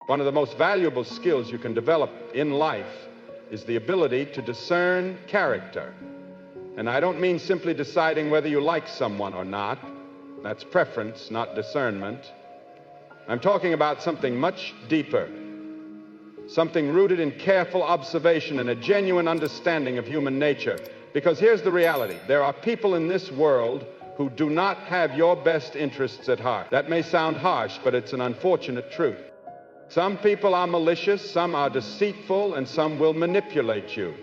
One of the most valuable skills you can develop in life is the ability to discern character. And I don't mean simply deciding whether you like someone or not. That's preference, not discernment. I'm talking about something much deeper, something rooted in careful observation and a genuine understanding of human nature. Because here's the reality. There are people in this world who do not have your best interests at heart. That may sound harsh, but it's an unfortunate truth. Some people are malicious, some are deceitful, and some will manipulate you.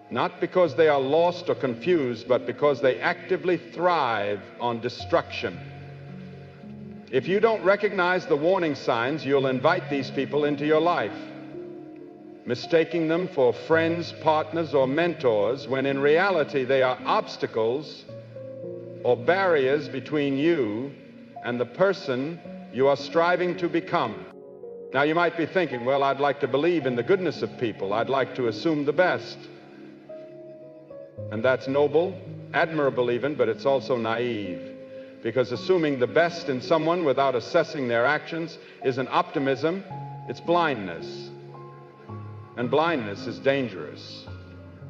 Not because they are lost or confused, but because they actively thrive on destruction. If you don't recognize the warning signs, you'll invite these people into your life, mistaking them for friends, partners, or mentors, when in reality they are obstacles or barriers between you and the person you are striving to become. Now you might be thinking, well, I'd like to believe in the goodness of people. I'd like to assume the best. And that's noble, admirable even, but it's also naive. Because assuming the best in someone without assessing their actions isn't optimism, it's blindness. And blindness is dangerous.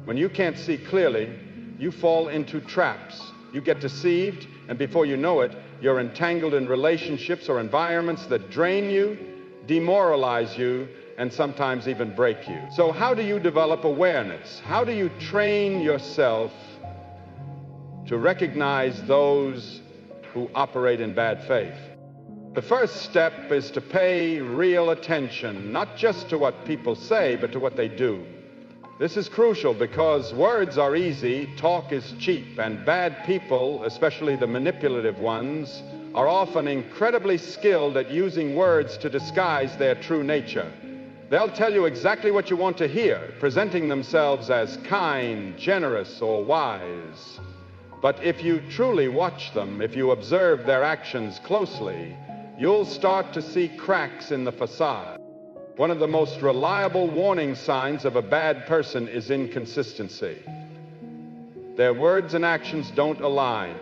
When you can't see clearly, you fall into traps. You get deceived, and before you know it, you're entangled in relationships or environments that drain you, demoralize you, and sometimes even break you. So how do you develop awareness? How do you train yourself to recognize those who operate in bad faith? The first step is to pay real attention, not just to what people say, but to what they do. This is crucial because words are easy, talk is cheap, and bad people, especially the manipulative ones, are often incredibly skilled at using words to disguise their true nature. They'll tell you exactly what you want to hear, presenting themselves as kind, generous, or wise. But if you truly watch them, if you observe their actions closely, you'll start to see cracks in the facade. One of the most reliable warning signs of a bad person is inconsistency. Their words and actions don't align.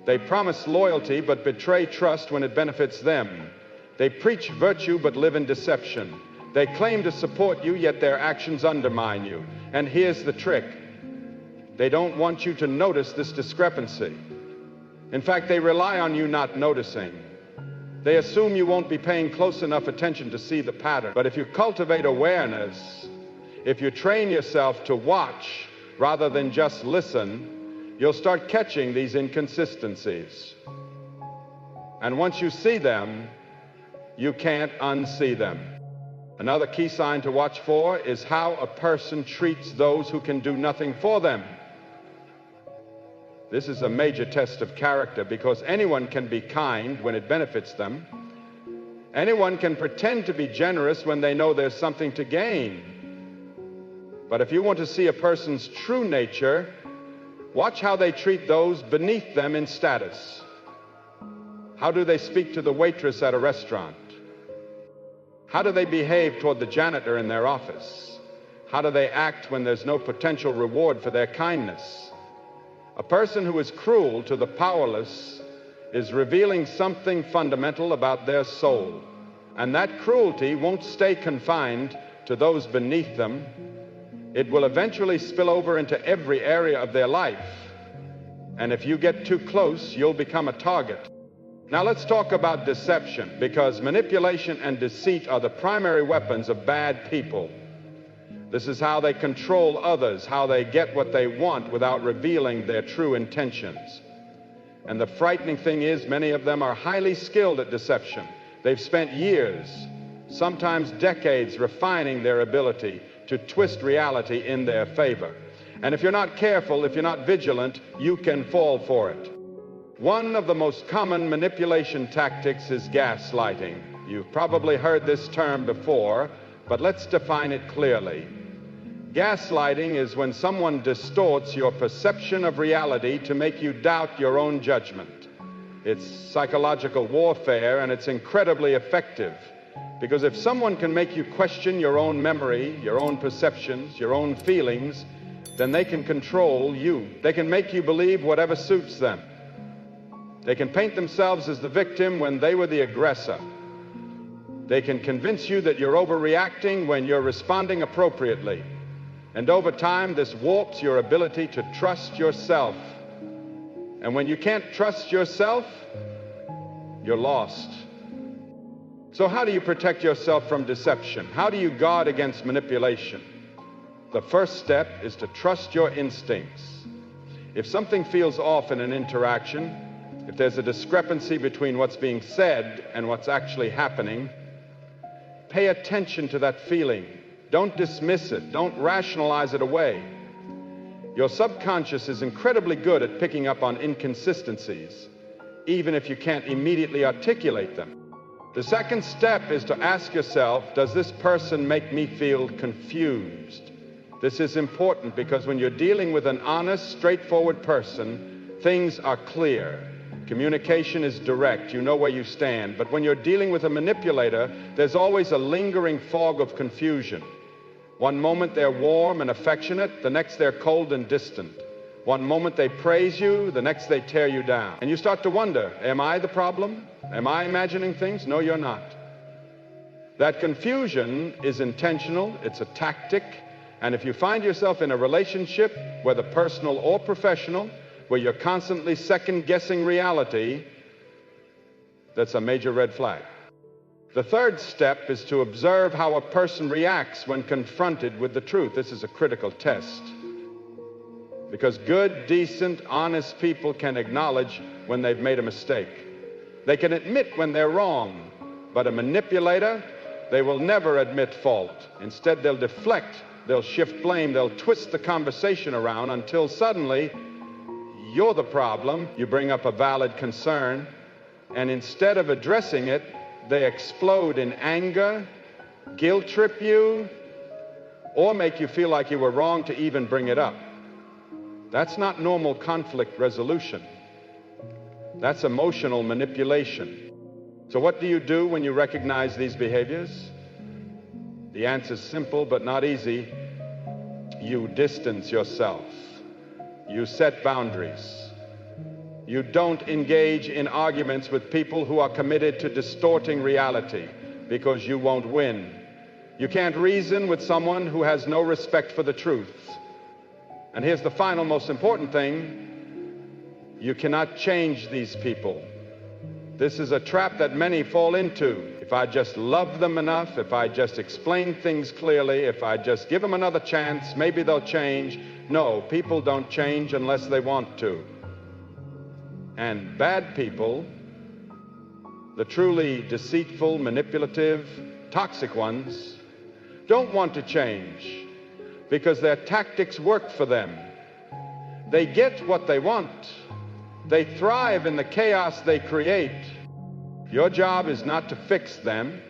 They promise loyalty but betray trust when it benefits them. They preach virtue but live in deception. They claim to support you, yet their actions undermine you. And here's the trick. They don't want you to notice this discrepancy. In fact, they rely on you not noticing. They assume you won't be paying close enough attention to see the pattern. But if you cultivate awareness, if you train yourself to watch rather than just listen, you'll start catching these inconsistencies. And once you see them, you can't unsee them. Another key sign to watch for is how a person treats those who can do nothing for them. This is a major test of character because anyone can be kind when it benefits them. Anyone can pretend to be generous when they know there's something to gain. But if you want to see a person's true nature, watch how they treat those beneath them in status. How do they speak to the waitress at a restaurant? How do they behave toward the janitor in their office? How do they act when there's no potential reward for their kindness? A person who is cruel to the powerless is revealing something fundamental about their soul. And that cruelty won't stay confined to those beneath them. It will eventually spill over into every area of their life. And if you get too close, you'll become a target. Now let's talk about deception, because manipulation and deceit are the primary weapons of bad people. This is how they control others, how they get what they want without revealing their true intentions. And the frightening thing is, many of them are highly skilled at deception. They've spent years, sometimes decades, refining their ability to twist reality in their favor. And if you're not careful, if you're not vigilant, you can fall for it. One of the most common manipulation tactics is gaslighting. You've probably heard this term before, but let's define it clearly. Gaslighting is when someone distorts your perception of reality to make you doubt your own judgment. It's psychological warfare, and it's incredibly effective. Because if someone can make you question your own memory, your own perceptions, your own feelings, then they can control you. They can make you believe whatever suits them. They can paint themselves as the victim when they were the aggressor. They can convince you that you're overreacting when you're responding appropriately. And over time, this warps your ability to trust yourself. And when you can't trust yourself, you're lost. So how do you protect yourself from deception? How do you guard against manipulation? The first step is to trust your instincts. If something feels off in an interaction, if there's a discrepancy between what's being said and what's actually happening, pay attention to that feeling. Don't dismiss it. Don't rationalize it away. Your subconscious is incredibly good at picking up on inconsistencies, even if you can't immediately articulate them. The second step is to ask yourself, does this person make me feel confused? This is important because when you're dealing with an honest, straightforward person, things are clear. Communication is direct. You know where you stand. But when you're dealing with a manipulator, there's always a lingering fog of confusion. One moment they're warm and affectionate, the next they're cold and distant. One moment they praise you, the next they tear you down. And you start to wonder, am I the problem? Am I imagining things? No, you're not. That confusion is intentional, it's a tactic, and if you find yourself in a relationship, whether personal or professional, where you're constantly second-guessing reality, that's a major red flag. The third step is to observe how a person reacts when confronted with the truth. This is a critical test. Because good, decent, honest people can acknowledge when they've made a mistake. They can admit when they're wrong, but a manipulator, they will never admit fault. Instead, they'll deflect, they'll shift blame, they'll twist the conversation around until suddenly you're the problem. You bring up a valid concern, and instead of addressing it, they explode in anger, guilt trip you, or make you feel like you were wrong to even bring it up. That's not normal conflict resolution. That's emotional manipulation. So what do you do when you recognize these behaviors? The answer is simple but not easy. You distance yourself. You set boundaries. You don't engage in arguments with people who are committed to distorting reality, because you won't win. You can't reason with someone who has no respect for the truth. And here's the final most important thing. You cannot change these people. This is a trap that many fall into. If I just love them enough, if I just explain things clearly, if I just give them another chance, maybe they'll change. No, people don't change unless they want to. And bad people, the truly deceitful, manipulative, toxic ones, don't want to change because their tactics work for them. They get what they want. They thrive in the chaos they create. Your job is not to fix them.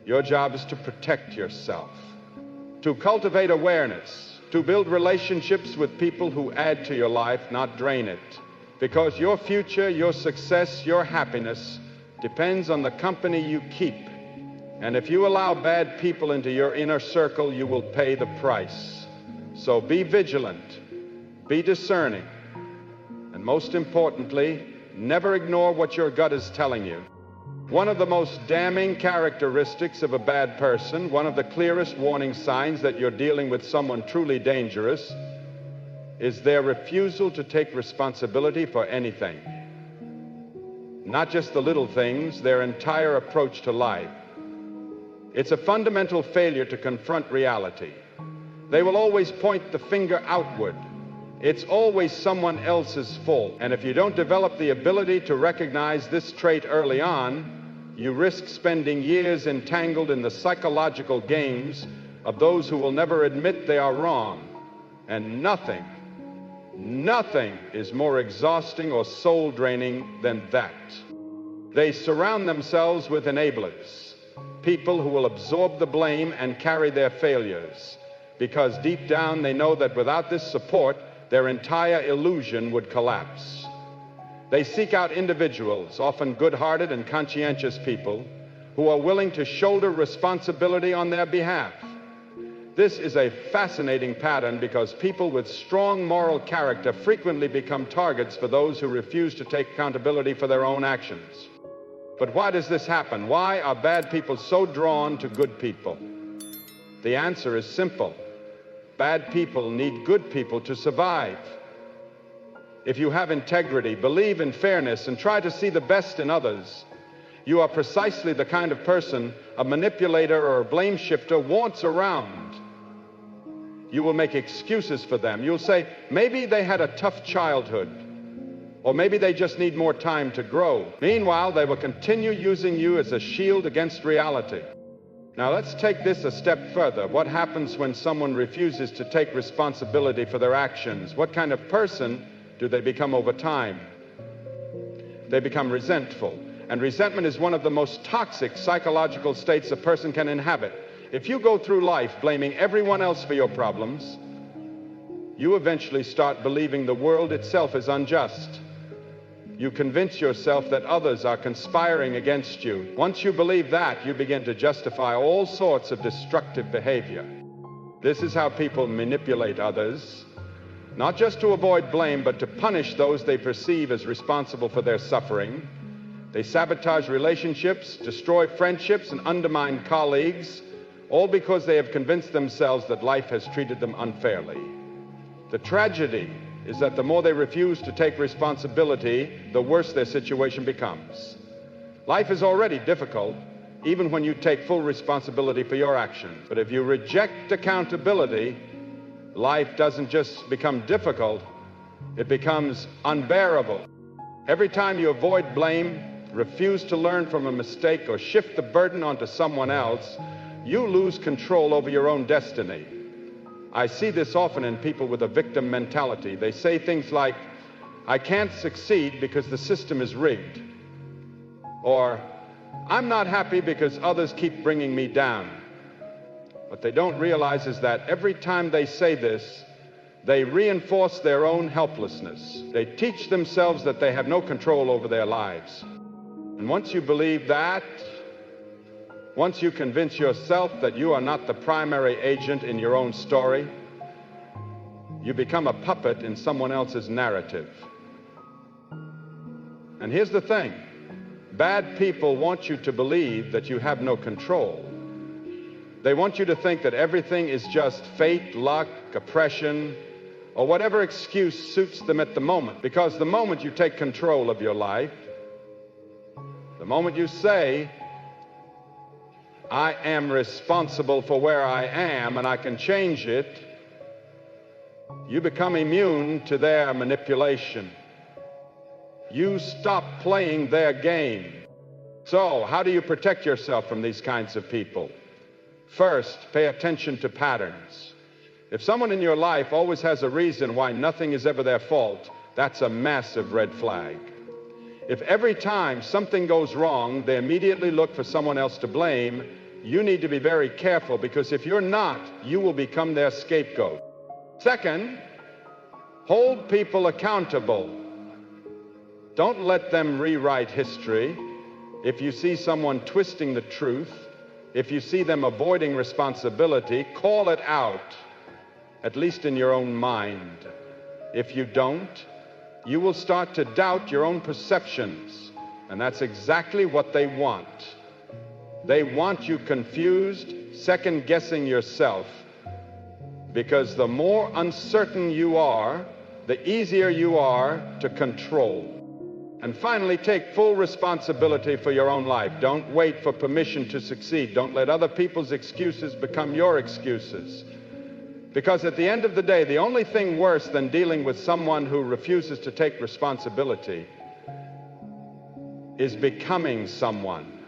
Your job is to protect yourself, to cultivate awareness, to build relationships with people who add to your life, not drain it. Because your future, your success, your happiness depends on the company you keep. And if you allow bad people into your inner circle, you will pay the price. So be vigilant, be discerning, and most importantly, never ignore what your gut is telling you. One of the most damning characteristics of a bad person, one of the clearest warning signs that you're dealing with someone truly dangerous, is their refusal to take responsibility for anything. Not just the little things, their entire approach to life. It's a fundamental failure to confront reality. They will always point the finger outward. It's always someone else's fault. And if you don't develop the ability to recognize this trait early on, you risk spending years entangled in the psychological games of those who will never admit they are wrong. And nothing is more exhausting or soul-draining than that. They surround themselves with enablers, people who will absorb the blame and carry their failures, because deep down they know that without this support, their entire illusion would collapse. They seek out individuals, often good-hearted and conscientious people, who are willing to shoulder responsibility on their behalf. This is a fascinating pattern because people with strong moral character frequently become targets for those who refuse to take accountability for their own actions. But why does this happen? Why are bad people so drawn to good people? The answer is simple. Bad people need good people to survive. If you have integrity, believe in fairness, and try to see the best in others, you are precisely the kind of person a manipulator or a blame shifter wants around. You will make excuses for them. You'll say, maybe they had a tough childhood, or maybe they just need more time to grow. Meanwhile, they will continue using you as a shield against reality. Now, let's take this a step further. What happens when someone refuses to take responsibility for their actions? What kind of person do they become over time? They become resentful. And resentment is one of the most toxic psychological states a person can inhabit. If you go through life blaming everyone else for your problems, you eventually start believing the world itself is unjust. You convince yourself that others are conspiring against you. Once you believe that, you begin to justify all sorts of destructive behavior. This is how people manipulate others, not just to avoid blame, but to punish those they perceive as responsible for their suffering. They sabotage relationships, destroy friendships, and undermine colleagues, all because they have convinced themselves that life has treated them unfairly. The tragedy is that the more they refuse to take responsibility, the worse their situation becomes. Life is already difficult, even when you take full responsibility for your actions. But if you reject accountability, life doesn't just become difficult, it becomes unbearable. Every time you avoid blame, refuse to learn from a mistake, or shift the burden onto someone else, you lose control over your own destiny. I see this often in people with a victim mentality. They say things like, I can't succeed because the system is rigged. Or, I'm not happy because others keep bringing me down. What they don't realize is that every time they say this, they reinforce their own helplessness. They teach themselves that they have no control over their lives. And once you believe that, once you convince yourself that you are not the primary agent in your own story, you become a puppet in someone else's narrative. And here's the thing. Bad people want you to believe that you have no control. They want you to think that everything is just fate, luck, oppression, or whatever excuse suits them at the moment. Because the moment you take control of your life, the moment you say, I am responsible for where I am and I can change it, you become immune to their manipulation. You stop playing their game. So, how do you protect yourself from these kinds of people? First, pay attention to patterns. If someone in your life always has a reason why nothing is ever their fault, that's a massive red flag. If every time something goes wrong, they immediately look for someone else to blame, you need to be very careful, because if you're not, you will become their scapegoat. Second, hold people accountable. Don't let them rewrite history. If you see someone twisting the truth, if you see them avoiding responsibility, call it out, at least in your own mind. If you don't, you will start to doubt your own perceptions, and that's exactly what they want. They want you confused, second-guessing yourself, because the more uncertain you are, the easier you are to control. And finally, take full responsibility for your own life. Don't wait for permission to succeed. Don't let other people's excuses become your excuses. Because at the end of the day, the only thing worse than dealing with someone who refuses to take responsibility is becoming someone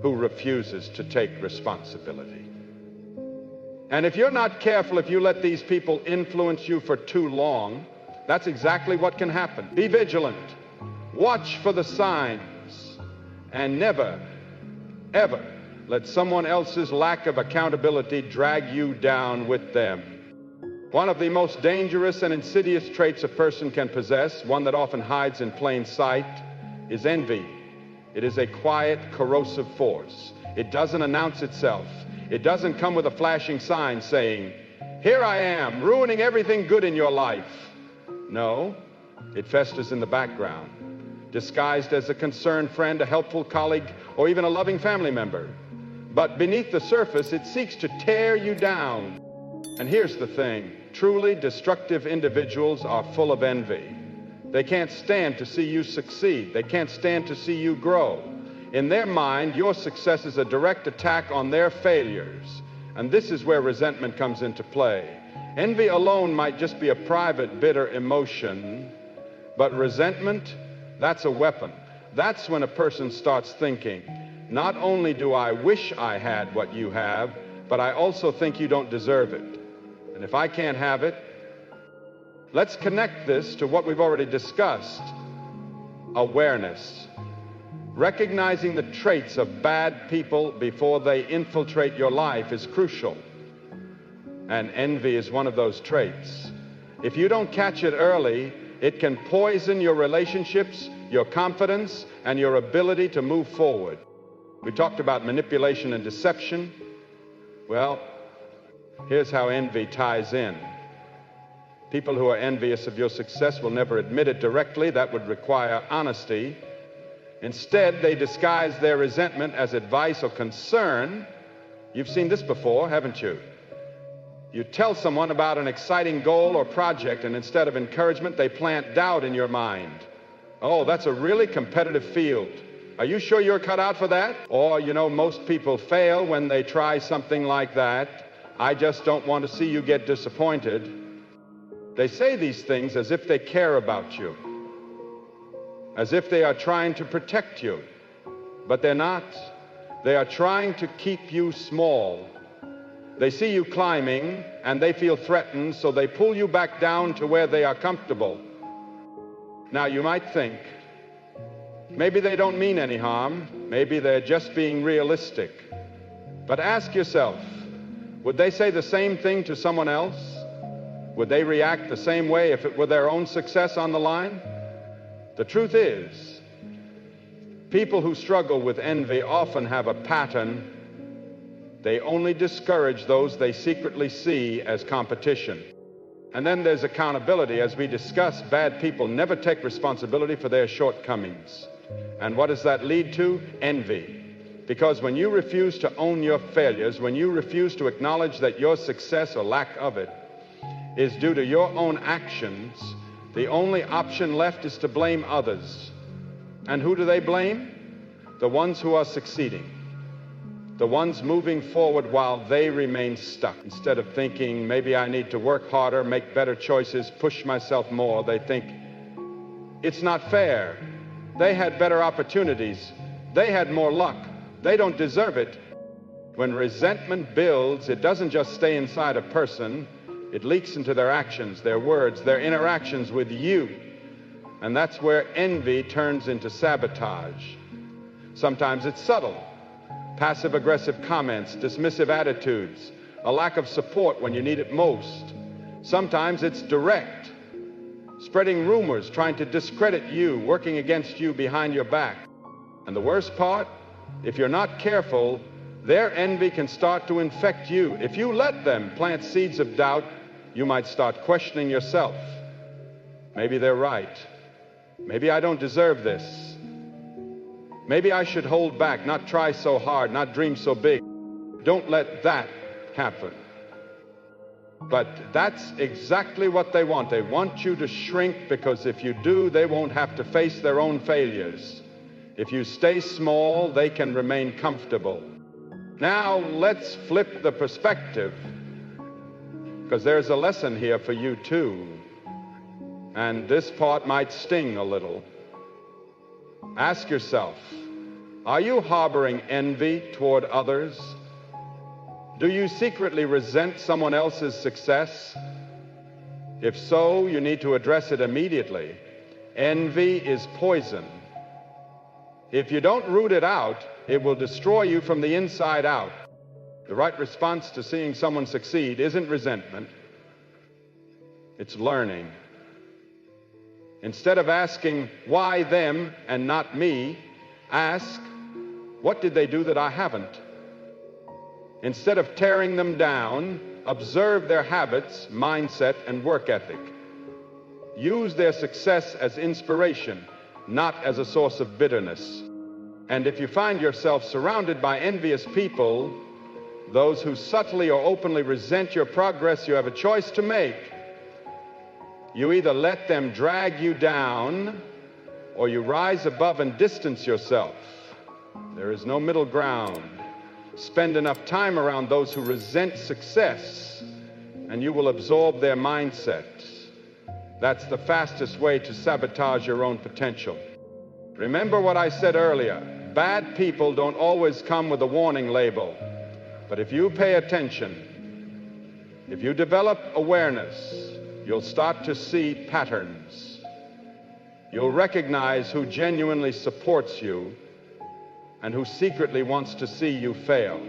who refuses to take responsibility. And if you're not careful, if you let these people influence you for too long, that's exactly what can happen. Be vigilant. Watch for the signs. And never, ever let someone else's lack of accountability drag you down with them. One of the most dangerous and insidious traits a person can possess, one that often hides in plain sight, is envy. It is a quiet, corrosive force. It doesn't announce itself. It doesn't come with a flashing sign saying, "Here I am, ruining everything good in your life." No, it festers in the background. disguised as a concerned friend, a helpful colleague, or even a loving family member. But beneath the surface, it seeks to tear you down. And here's the thing, truly destructive individuals are full of envy. They can't stand to see you succeed. They can't stand to see you grow. In their mind, your success is a direct attack on their failures. And this is where resentment comes into play. Envy alone might just be a private, bitter emotion, but resentment, that's a weapon. That's when a person starts thinking, not only do I wish I had what you have, but I also think you don't deserve it. And if I can't have it, let's connect this to what we've already discussed, awareness. Recognizing the traits of bad people before they infiltrate your life is crucial. And envy is one of those traits. If you don't catch it early, it can poison your relationships, your confidence, and your ability to move forward. We talked about manipulation and deception. Well, here's how envy ties in. People who are envious of your success will never admit it directly. That would require honesty. Instead, they disguise their resentment as advice or concern. You've seen this before, haven't you? You tell someone about an exciting goal or project, and instead of encouragement, they plant doubt in your mind. Oh, that's a really competitive field. Are you sure you're cut out for that? Or, you know, most people fail when they try something like that. I just don't want to see you get disappointed. They say these things as if they care about you, as if they are trying to protect you, but they're not. They are trying to keep you small. They see you climbing and they feel threatened, so they pull you back down to where they are comfortable. Now, you might think, maybe they don't mean any harm. Maybe they're just being realistic. But ask yourself, would they say the same thing to someone else? Would they react the same way if it were their own success on the line? The truth is, people who struggle with envy often have a pattern. They only discourage those they secretly see as competition. And then there's accountability. As we discussed, bad people never take responsibility for their shortcomings. And what does that lead to? Envy. Because when you refuse to own your failures, when you refuse to acknowledge that your success or lack of it is due to your own actions, the only option left is to blame others. And who do they blame? The ones who are succeeding. The ones moving forward while they remain stuck. Instead of thinking, maybe I need to work harder, make better choices, push myself more, they think, it's not fair. They had better opportunities. They had more luck. They don't deserve it. When resentment builds, it doesn't just stay inside a person. It leaks into their actions, their words, their interactions with you. And that's where envy turns into sabotage. Sometimes it's subtle. Passive-aggressive comments, dismissive attitudes, a lack of support when you need it most. Sometimes it's direct, spreading rumors, trying to discredit you, working against you behind your back. And the worst part, if you're not careful, their envy can start to infect you. If you let them plant seeds of doubt, you might start questioning yourself. Maybe they're right. Maybe I don't deserve this. Maybe I should hold back, not try so hard, not dream so big. Don't let that happen. But that's exactly what they want. They want you to shrink, because if you do, they won't have to face their own failures. If you stay small, they can remain comfortable. Now, let's flip the perspective, because there's a lesson here for you too. And this part might sting a little. Ask yourself, are you harboring envy toward others? Do you secretly resent someone else's success? If so, you need to address it immediately. Envy is poison. If you don't root it out, it will destroy you from the inside out. The right response to seeing someone succeed isn't resentment. It's learning. Instead of asking, why them and not me, ask, what did they do that I haven't? Instead of tearing them down, observe their habits, mindset, and work ethic. Use their success as inspiration, not as a source of bitterness. And if you find yourself surrounded by envious people, those who subtly or openly resent your progress, you have a choice to make. You either let them drag you down, or you rise above and distance yourself. There is no middle ground. Spend enough time around those who resent success, and you will absorb their mindset. That's the fastest way to sabotage your own potential. Remember what I said earlier. Bad people don't always come with a warning label. But if you pay attention, if you develop awareness, you'll start to see patterns. You'll recognize who genuinely supports you and who secretly wants to see you fail.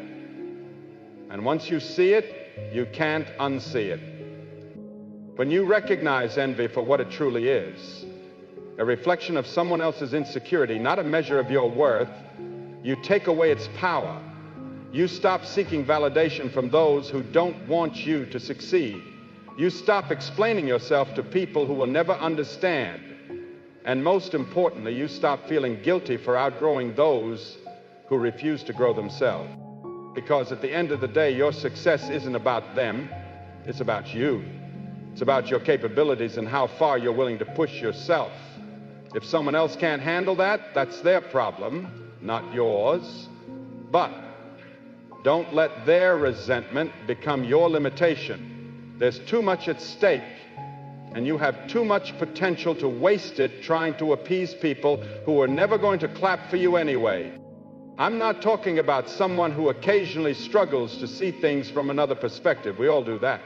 And once you see it, you can't unsee it. When you recognize envy for what it truly is, a reflection of someone else's insecurity, not a measure of your worth, you take away its power. You stop seeking validation from those who don't want you to succeed. You stop explaining yourself to people who will never understand. And most importantly, you stop feeling guilty for outgrowing those who refuse to grow themselves. Because at the end of the day, your success isn't about them, it's about you. It's about your capabilities and how far you're willing to push yourself. If someone else can't handle that, that's their problem, not yours. But don't let their resentment become your limitation. There's too much at stake, and you have too much potential to waste it trying to appease people who are never going to clap for you anyway. I'm not talking about someone who occasionally struggles to see things from another perspective. We all do that.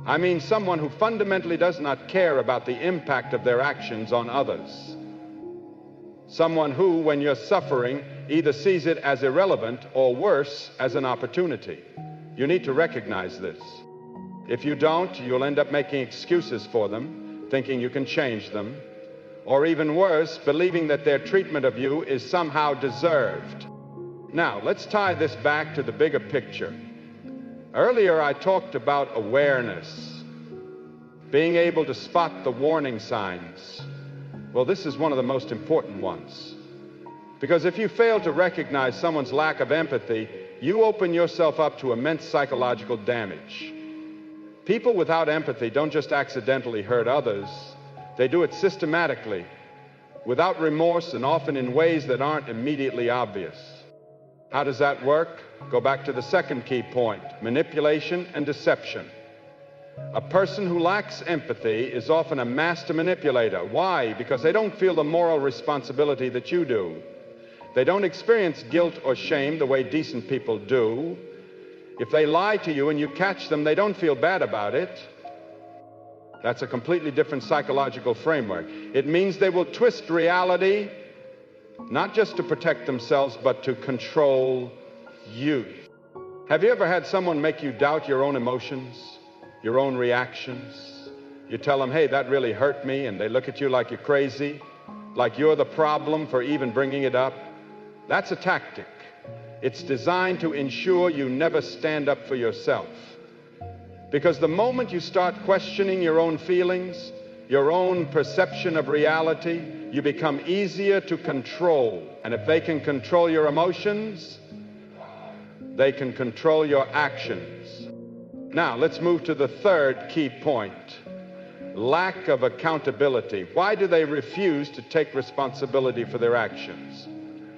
I mean someone who fundamentally does not care about the impact of their actions on others. Someone who, when you're suffering, either sees it as irrelevant or worse, as an opportunity. You need to recognize this. If you don't, you'll end up making excuses for them, thinking you can change them, or even worse, believing that their treatment of you is somehow deserved. Now, let's tie this back to the bigger picture. Earlier, I talked about awareness, being able to spot the warning signs. Well, this is one of the most important ones. Because if you fail to recognize someone's lack of empathy, you open yourself up to immense psychological damage. People without empathy don't just accidentally hurt others, they do it systematically, without remorse and often in ways that aren't immediately obvious. How does that work? Go back to the second key point, manipulation and deception. A person who lacks empathy is often a master manipulator. Why? Because they don't feel the moral responsibility that you do. They don't experience guilt or shame the way decent people do. If they lie to you and you catch them, they don't feel bad about it. That's a completely different psychological framework. It means they will twist reality, not just to protect themselves, but to control you. Have you ever had someone make you doubt your own emotions, your own reactions? You tell them, hey, that really hurt me, and they look at you like you're crazy, like you're the problem for even bringing it up. That's a tactic. It's designed to ensure you never stand up for yourself. Because the moment you start questioning your own feelings, your own perception of reality, you become easier to control. And if they can control your emotions, they can control your actions. Now, let's move to the third key point. Lack of accountability. Why do they refuse to take responsibility for their actions?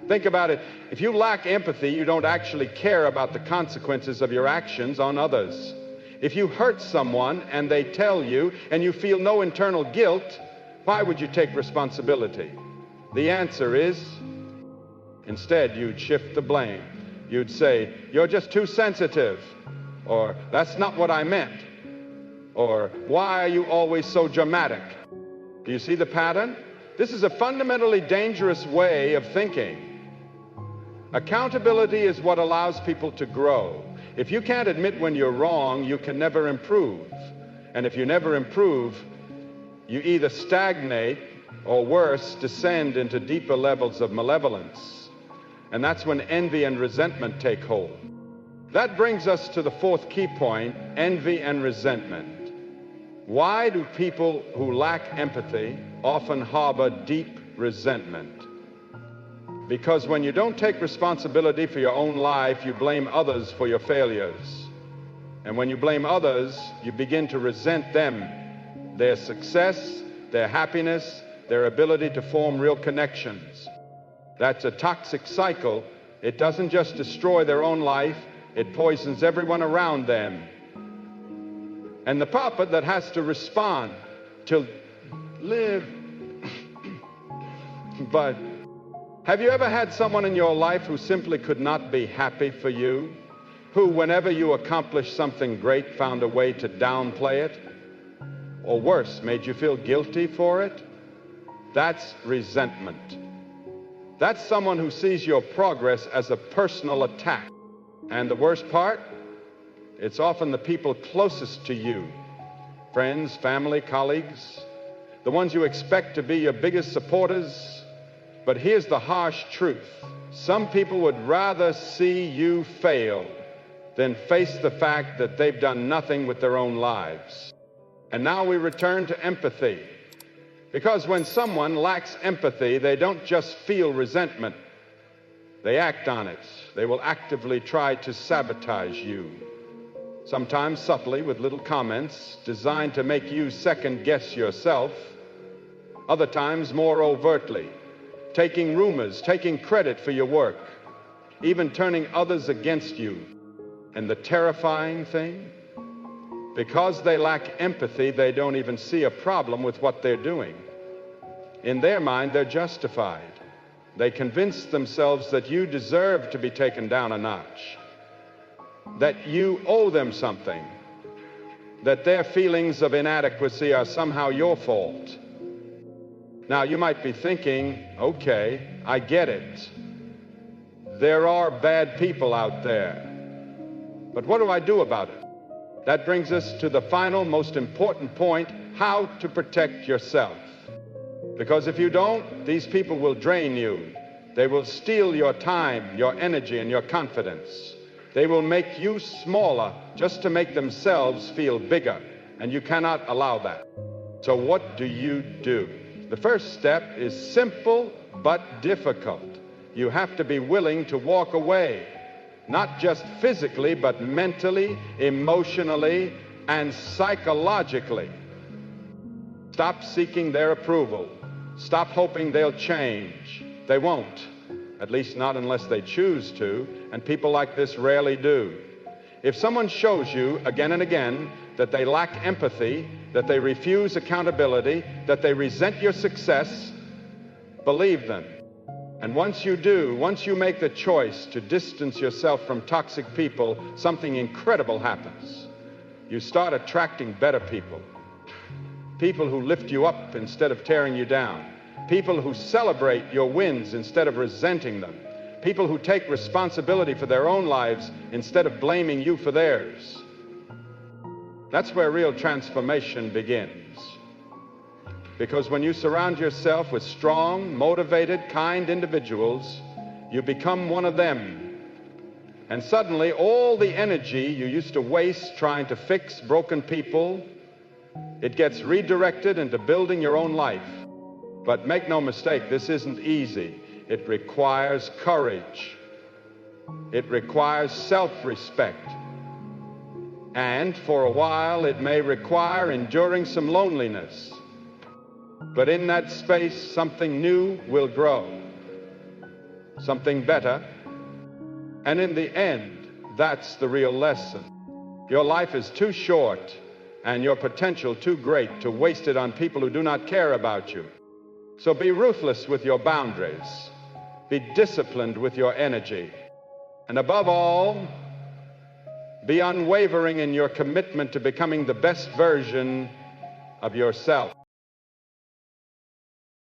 Think about it. If you lack empathy, you don't actually care about the consequences of your actions on others. If you hurt someone and they tell you and you feel no internal guilt, why would you take responsibility? The answer is, instead, you'd shift the blame. You'd say, you're just too sensitive, or that's not what I meant, or why are you always so dramatic? Do you see the pattern? This is a fundamentally dangerous way of thinking. Accountability is what allows people to grow. If you can't admit when you're wrong, you can never improve. And if you never improve, you either stagnate or worse, descend into deeper levels of malevolence. And that's when envy and resentment take hold. That brings us to the fourth key point, envy and resentment. Why do people who lack empathy often harbor deep resentment? Because when you don't take responsibility for your own life, you blame others for your failures. And when you blame others, you begin to resent them, their success, their happiness, their ability to form real connections. That's a toxic cycle. It doesn't just destroy their own life, it poisons everyone around them. And the prophet that has to respond to live. But have you ever had someone in your life who simply could not be happy for you? Who, whenever you accomplished something great, found a way to downplay it? Or worse, made you feel guilty for it? That's resentment. That's someone who sees your progress as a personal attack. And the worst part? It's often the people closest to you, friends, family, colleagues, the ones you expect to be your biggest supporters. But here's the harsh truth. Some people would rather see you fail than face the fact that they've done nothing with their own lives. And now we return to empathy. Because when someone lacks empathy, they don't just feel resentment. They act on it. They will actively try to sabotage you. Sometimes subtly with little comments designed to make you second-guess yourself. Other times more overtly, taking rumors, taking credit for your work, even turning others against you. And the terrifying thing, because they lack empathy, they don't even see a problem with what they're doing. In their mind, they're justified. They convince themselves that you deserve to be taken down a notch, that you owe them something, that their feelings of inadequacy are somehow your fault. Now, you might be thinking, okay, I get it. There are bad people out there. But what do I do about it? That brings us to the final, most important point, how to protect yourself. Because if you don't, these people will drain you. They will steal your time, your energy, and your confidence. They will make you smaller just to make themselves feel bigger, and you cannot allow that. So what do you do? The first step is simple but difficult. You have to be willing to walk away, not just physically, but mentally, emotionally, and psychologically. Stop seeking their approval. Stop hoping they'll change. They won't, at least not unless they choose to, and people like this rarely do. If someone shows you again and again that they lack empathy, that they refuse accountability, that they resent your success, believe them. And once you do, once you make the choice to distance yourself from toxic people, something incredible happens. You start attracting better people. People who lift you up instead of tearing you down. People who celebrate your wins instead of resenting them. People who take responsibility for their own lives instead of blaming you for theirs. That's where real transformation begins. Because when you surround yourself with strong, motivated, kind individuals, you become one of them. And suddenly, all the energy you used to waste trying to fix broken people, it gets redirected into building your own life. But make no mistake, this isn't easy. It requires courage. It requires self-respect. And for a while, it may require enduring some loneliness. But in that space, something new will grow. Something better. And in the end, that's the real lesson. Your life is too short and your potential too great to waste it on people who do not care about you. So be ruthless with your boundaries. Be disciplined with your energy. And above all, be unwavering in your commitment to becoming the best version of yourself.